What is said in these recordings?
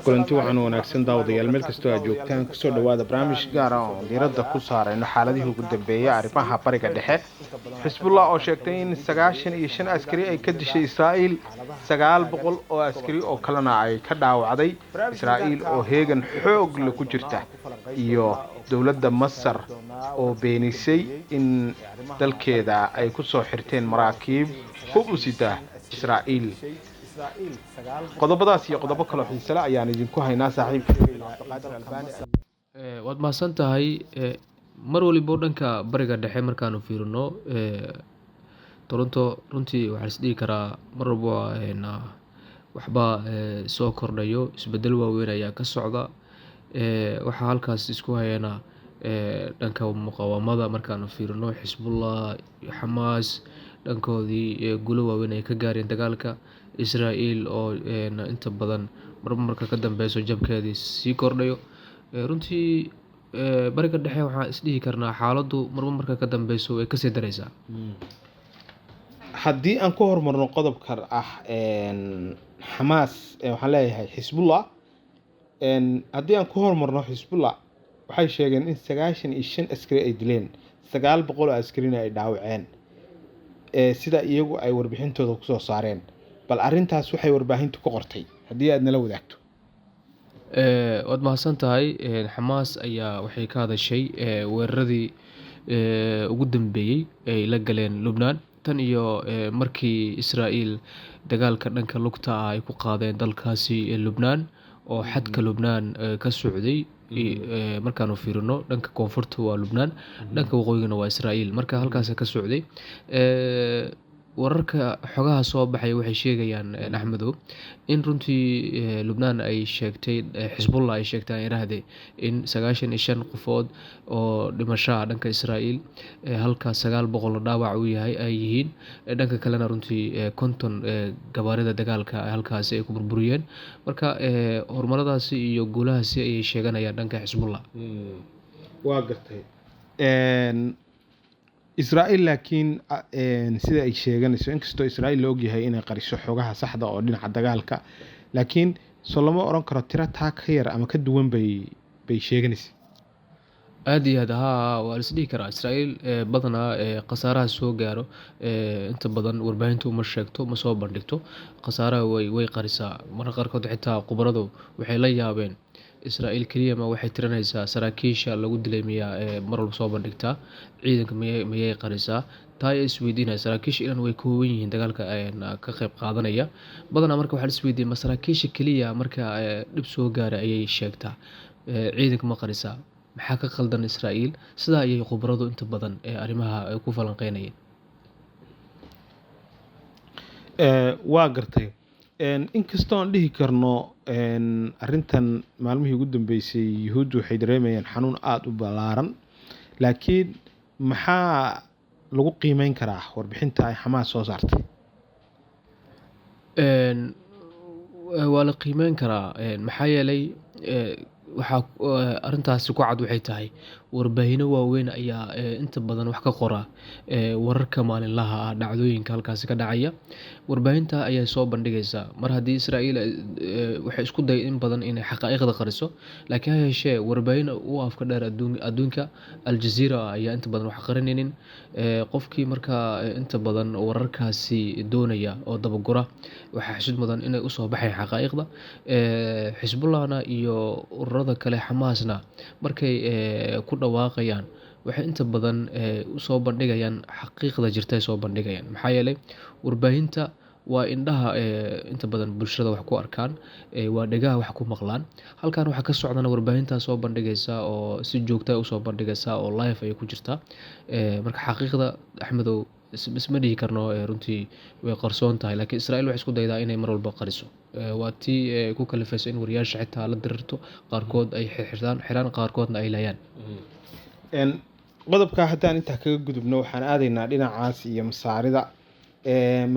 kulanti waxaan wanaagsan daawadayaal meel kastoo aad joogtaan kusoo dhawaada barnaamij gaar ah oo diiradda ku saarayno xaaladihii ugu dambeeyay arrimaha bariga dhexe. xisbullah oo sheegtay in 95 askari ay ka dishay Israa'iil, 900 oo askari oo kalena ay ka dhaawacday. Israa'iil oo heegan xoog leh ku jirta, iyo dowladda Masar oo beenisay in dalkeeda ay ku soo xirteen maraakiib hub u sita Israa'iil. qodobadaas iyo qodobo kale oo xiiso leh ayaan idinku haynaa saaxiibkayga Cabdiqaadir Albaani. waad mahadsan tahay. mar waliba dhanka bariga dhexe markaanu fiirino Toronto runtii waxaa is dhihi karaa mar walba waxba soo kordhayo, isbedel waaweyn ayaa ka socda. waxaa halkaas isku hayana dhanka muqaawamada markaanu fiirino xisbullah iyo xamaas dhankoodii guulo waaweyn ay ka gaareen dagaalka. Israa'iil oo inta badan marka ka dambeyso jabkeedii sii kordhayo. runtii bariga dhexe waxaan is dhihi karnaa xaaladdu marka ka dambeyso way kasii dareysaa. haddii aan ku hormarno qodobka ah xamaas, waxaan leeyahay xisbullah. haddii aan ku hormarno xisbullah, waxay sheegeen in 95 askari ay dileen, 900 oo askarina ay dhaawaceen, sida iyagu ay warbixintooda kusoo saareen. bal arrintaas waxay warbaahintu ku qortay haddii aad nala wadaagto. waad mahadsan tahay. xamaas ayaa waxay ka hadashay weeraradii ugu dambeeyey ay la galeen Lubnaan tan iyo markii Israa'iil dagaalka dhanka lugta ah ay ku qaadeen dalkaasi Lubnaan oo xadka Lubnaan ka socday. markaanu fiirino dhanka koonfurta waa Lubnaan, dhanka waqooyigana waa Israa'iil, marka halkaas ka socday. wararka xogaha soo baxay waxay sheegayaan Axmedow in runtii Lubnaan ay sheegtay, xisbullah ay sheegtay iraahdee in 95 qofood oo dhimasho dhanka Israa'iil, halka 900 dhaawac uu yahay ay yihiin. dhanka kalena runtii 50 gawaarida dagaalka halkaas ay ku burburiyeen. marka horumaradaasi iyo guulahaasi ayay sheeganayaan dhanka xisbullah. waa gartay. Israa'iil laakiin sida ay sheeganayso, inkastoo Israa'iil la ogyahay inay qariso xogaha saxda oo dhinaca dagaalka, laakiin soo lama oran karo tiro taa ka yar ama ka duwan bay sheeganaysa. aad iyo aad waa is dhihi karaa Israa'iil badanaa khasaaraha soo gaaro inta badan warbaahintu uma sheegto, ma soo bandhigto. khasaaraha way qarisaa. mararka qaarkood xitaa khubaradu waxay la yaabeen Israa'iil keliya ma waxay tiranaysaa saraakiisha lagu dilay miyaa mar walba soo bandhigtaa, ciidanka miyay qarisaa. taa ayaa isweydiinaya. saraakiisha ilan way kooban yihiin dagaalka ka qayb qaadanaya. badanaa marka waxaa la isweydiiyay ma saraakiisha keliya marka dhib soo gaara ayay sheegtaa, ciidanka ma qarisaa? maxaa ka qaldan Israa'iil? sidaa ayay khubaradu inta badan arrimaha ku falanqeynayeen. waa gartay. inkastoo aan dhihi karno arrintan maalmihii ugu dambeysay yuhuuddu waxay dareemayaan xanuun aada u ballaaran, laakiin maxaa lagu qiimeyn karaa warbixinta ay xamaas soo saartay? waa la qiimeyn karaa maxaa yeelay waxaa arrintaasi ku cad waxay tahay warbaahinno waaweyn ayaa inta badan wax ka qora wararka maalinlaha ah, dhacdooyinka halkaasi ka dhacaya. warbaahinta ayaa soo bandhigaysa. mar haddii Israa'iil waxay isku day in badan inay xaqaa'iqda qariso, laakiin ha yeeshee warbaahin u afka dheer adduunka Al Jazeera ayaa inta badan wax qarinaynin. qofkii markaa inta badan wararkaasi doonaya oo dabagura waxaa xisud mudan inay usoo baxeen xaqaa'iqda. xisbullahna iyo ururada kale xamaasna markay ku dhawaaqayaan waxay inta badan usoo bandhigayaan xaqiiqda jirta soo bandhigayaan. maxaa yeelay warbaahinta waa indhaha inta badan bulshada wax ku arkaan, waa dhegaha wax ku maqlaan. halkan waxa ka socdana warbaahinta soo bandhigaysa oo si joogta ah usoo bandhigaysa oo live ay ku jirtaa. marka xaqiiqda Axmedow isma dhihi karno runtii way qarsoon tahay, laakiin Israa'iil waxay isku daydaa inay mar walba qariso. waa tii ku kalifayso in wariyaasha xitaa la dirirto, qaarkood ay xiraan qaarkoodna ay laayaan. qodobka haddaan intaa kaga gudubno, waxaan aadaynaa dhinacaas iyo masaarida.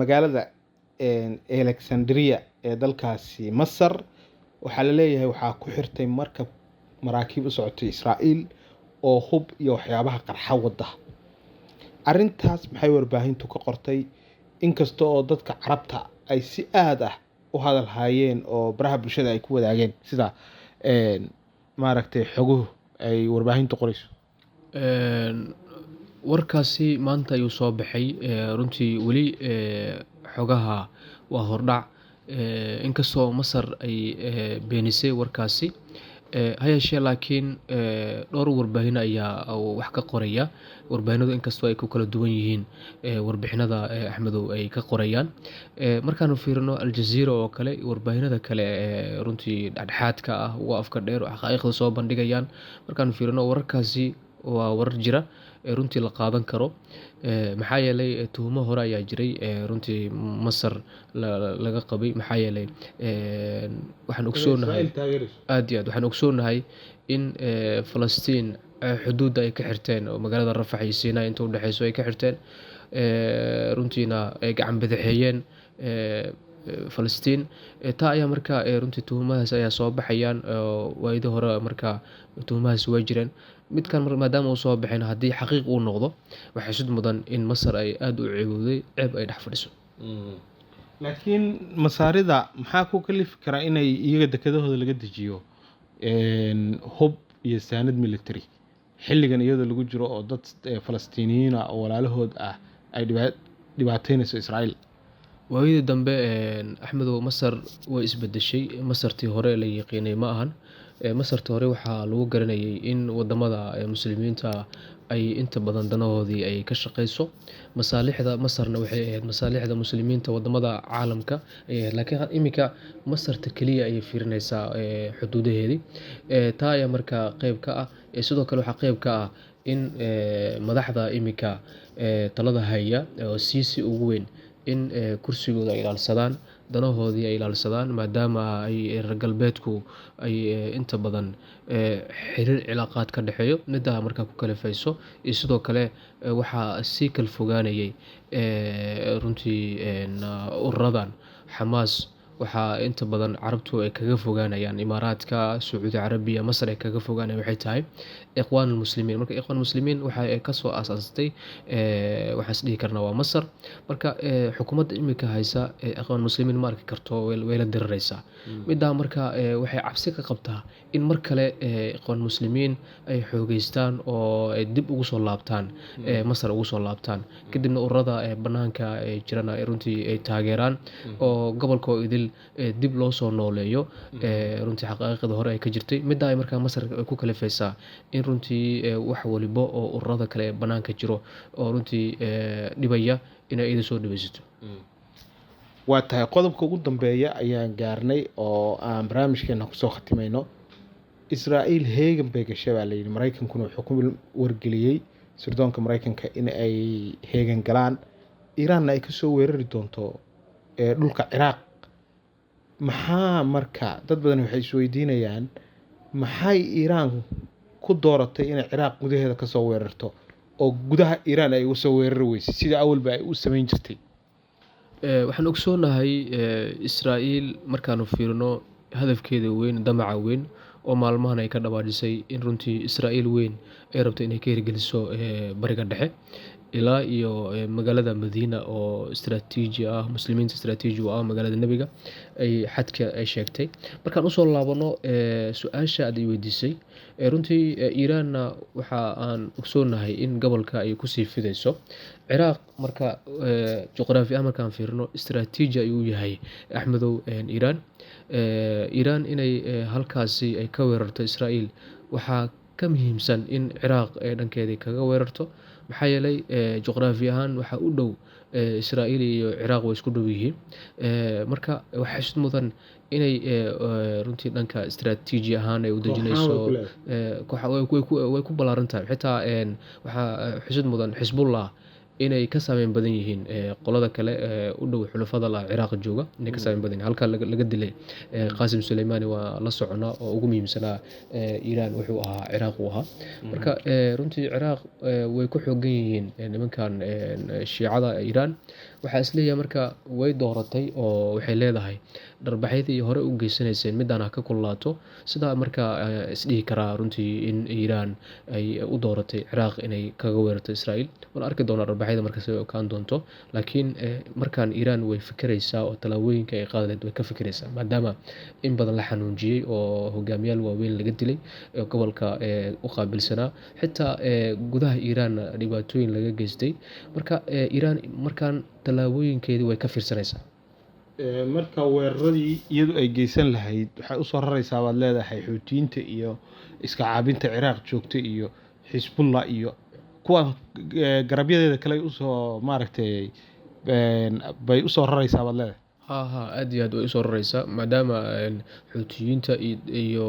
magaalada Alexandria ee dalkaasi Masar waxaa la leeyahay waxaa ku xirtay maraakiib u socotay Israa'iil oo hub iyo waxyaabaha qarxa wada. arrintaas maxay warbaahintu ka qortay? inkasta oo dadka carabta ay si aad ah u hadal haayeen oo baraha bulshada ay ku wadaageen sida maaragtay xoguhu ay warbaahintu qorayso? Warkaasi maanta ayuu soo baxay, runtii weli xogaha waa hordhac, inkastoo Masar ay beenisay warkaasi, ha yeeshee laakiin dhowr warbaahin ayaa wax ka qoraya. Warbaahinadu inkastoo ay ku kala duwan yihiin warbixinada Axmedow ay ka qorayaan. Markaanu fiirino Al Jazeera oo kale, warbaahinada kale runtii dhexdhexaadka ah, ugu afka dheer oo xaqaa'iqda soo bandhigayaan. Markaanu fiirino wararkaasi waa warar jira runtii la qaadan karo, maxaa yeelay tuhumo hore ayaa jiray runtii Masar laga qabay. Maxaa yeelay waxaan ogsoonahay aad iyo aad waxaan ogsoonahay in Falastiin xuduudda ay ka xirteen oo magaalada Rafax iyo Siinaa inta u dhexeyso ay ka xirteen, runtiina ay gacan bidixeeyeen Falastiin. Taa ayaa markaa runtii tuhumadaas ayaa soo baxayaan, waayadii hore markaa tuhumahaas way jireen. Midkan maadaama uu soo baxayna haddii xaqiiq uu noqdo, waxaa sud mudan in Masar ay aad u ceeb ay dhex fadhiso. laakiin masaarida maxaa ku kalifi karaa inay iyaga dekedahooda laga dejiyo hub iyo saanad military xilligan iyadoo lagu jiro oo dad Falastiiniyiin ah oo walaalahood ah ay dhibaateynayso Israa'iil? Waayadii dambe Axmedow Masar way isbedeshay. Masartii hore la yaqiinay ma ahan. Masartii hore waxaa lagu garanayay in wadamada muslimiinta ay inta badan danahoodii ay ka shaqeyso. Masaalixda Masarna waxay ahayd masaalixda muslimiinta wadamada caalamka ay ahayd. Laakiin iminka Masarta kaliya ayay fiirinaysaa xuduudaheedii. Taa ayaa markaa qayb ka ah. Sidoo kale waxaa qayb ka ah in madaxda iminka talada haya oo Sisi ugu weyn in kursigooda ay ilaalsadaan, danahoodii ay ilaalsadaan, maadaama ay reer galbeedku ay inta badan xiriir cilaaqaad ka dhexeeyo. Midaa markaa ku kalifayso, iyo sidoo kale waxaa sii kala fogaanayay runtii ururadan Xamaas. Waxaa inta badan carabtu ay kaga fogaanayaan Imaaraadka, Sacuudi Carabiya, Masar ay kaga fogaanayaan waxay tahay Ikhwaan Muslimiin. Marka Ikhwaan Muslimiin waxa ay ka soo aasaastay waxaan is dhihi karnaa waa Masar. Marka xukuumadda iminka haysa Ikhwaan Muslimiin ma arki karto, way la diriraysaa. Midaa marka waxay cabsi ka qabtaa in mar kale Ikhwaan Muslimiin ay xoogeystaan oo ay dib ugu soo laabtaan, Masar ugu soo laabtaan. Kadibna ururada banaanka jirana runtii ay taageeraan oo gobolka oo idil dib loo soo nooleeyo runtii xaqaa'iqda hore ay ka jirtay. Midaa ay markaa Masar ku kalifaysaa in runtii wax waliba oo ururada kale ee banaanka jiro oo runtii dhibaya inay iyada soo dhibeysato. waa tahay qodobka ugu dambeeya ayaan gaarnay oo aan barnaamijkeena kusoo khatimayno. Israa'iil heegan bay gashay baa layidhi. Maraykankuna wuxuu ku wargeliyey sirdoonka Maraykanka in ay heegan galaan, Iiraanna ay kasoo weerari doonto dhulka Ciraaq. Maxaa marka dad badan waxay isweydiinayaan maxay Iiraan ku dooratay inay Ciraaq gudaheeda kasoo weerarto oo gudaha Iiraan ay uga soo weerari weysay sida awalba ay u samayn jirtay? Waxaan ogsoonahay Israa'iil markaanu fiirino hadafkeeda weyn, damaca weyn oo maalmahan ay ka dhawaajisay in runtii Israa'iil weyn ay rabto inay ka hirgeliso bariga dhexe ilaa iyo magaalada Madiina oo istiraatiiji ah, muslimiinta istiraatiiji u ah magaalada nebiga ay xadka ay sheegtay. Markaan usoo laabano su-aasha aad i weydiisay, runtii Iiraanna waxa aan ogsoonahay in gobolka ay kusii fidayso. Ciraaq marka juqraafi ah markaan fiirino istiraatiiji ayuu yahay Axmedow Iiraan inay halkaasi ay ka weerarto Israa'iil waxaa ka muhiimsan in Ciraaq dhankeedii kaga weerarto. Maxaa yeelay juqraafi ahaan waxaa u dhow Israa'iil iyo Ciraaq way isku dhow yihiin. Marka waxaa xusid mudan inay runtii dhanka istiraatiiji ahaan ay u dejinayso way ku ballaaran tahay. Xitaa waxaa xusid mudan Xisbullah inay ka saameyn badan yihiin qolada kale u dhow xulafada Ciraaq jooga, inay ka saameyn badan yihiin. Halka laga dilay Qaasim Suleymaani waa la soconaa oo ugu muhiimsanaa Iiraan wuxuu ahaa Ciraaq uu ahaa. Marka runtii Ciraaq way ku xoogan yihiin nimankan Shiicada Iiraan. Waxaa isleeyahay marka way dooratay oo waxay leedahay dharbaxyadii hore u geysanayseen midaan ha ka kululaato. Sidaa marka isdhihi karaa runtii in Iiraan ay u dooratay Ciraaq inay kaga weerarto Israa'iil. Waan arki doonaa dharbaxyada dhinacyada markaas ay okaan doonto. Laakiin markaan Iran way fikiraysaa oo tallaabooyinka ay qaadi lahayd way ka fikiraysaa, maadaama in badan la xanuujiyey oo hogaamiyaal waaweyn laga dilay gobolka u qaabilsanaa, xitaa gudaha Iran dhibaatooyin laga geystay. Marka Iran markaan tallaabooyinkeedii way ka fiirsanaysaa. marka weeraradii iyadu ay geysan lahayd waxay u soo raraysaa baad leedahay xuutiyiinta iyo iska caabinta Ciraaq joogta iyo Xisbullah iyo kuwa garabyadeeda kale ay usoo maaragtay bay usoo raraysaa baad leedahay. Aad iyo aad way usoo raraysaa, maadaama xuutiyiinta iyo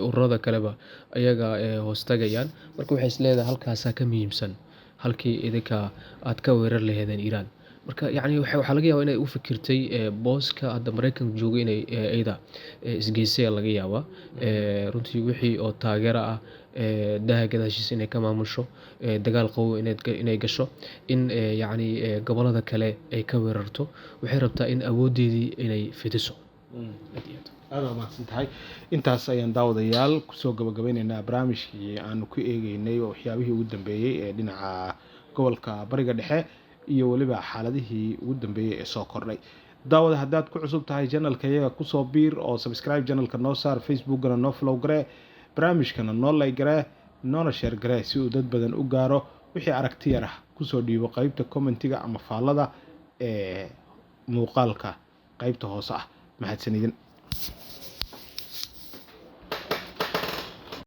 ururada kaleba ayaga hoos tagayaan. Marka waxay is leedahay halkaasaa ka muhiimsan halkii idinka aad ka weerar lahaydeen Iran. Marka yacni waxaa laga yaabaa inay u fikirtay booska hadda Mareykanka jooga inay iyada isgeysay ayaa laga yaabaa. Runtii wixii oo taageero ah daaha gadaashiisa inay ka maamusho, dagaal qabow inay gasho, in yacni gobollada kale ay ka weerarto. Waxay rabtaa in awooddeedii inay fidiso. aad waa mahadsan tahay. intaas ayaan daawadayaal kusoo gabagabeynaynaa barnaamijkii aanu ku eegeynay waxyaabihii ugu dambeeyey ee dhinaca gobolka Bariga Dhexe iyo waliba xaaladihii ugu dambeeyey ee soo kordhay. daawada haddaad ku cusub tahay channelka iyaga kusoo biir oo subscribe channelka noo saar, facebookana noo follow garee, barnaamijkana noo like garee, noona share garee si uu dad badan u gaaro. wixii aragti yar ah kusoo dhiibo qaybta commentiga ama faallada ee muuqaalka qaybta hoose ah. mahadsanidin.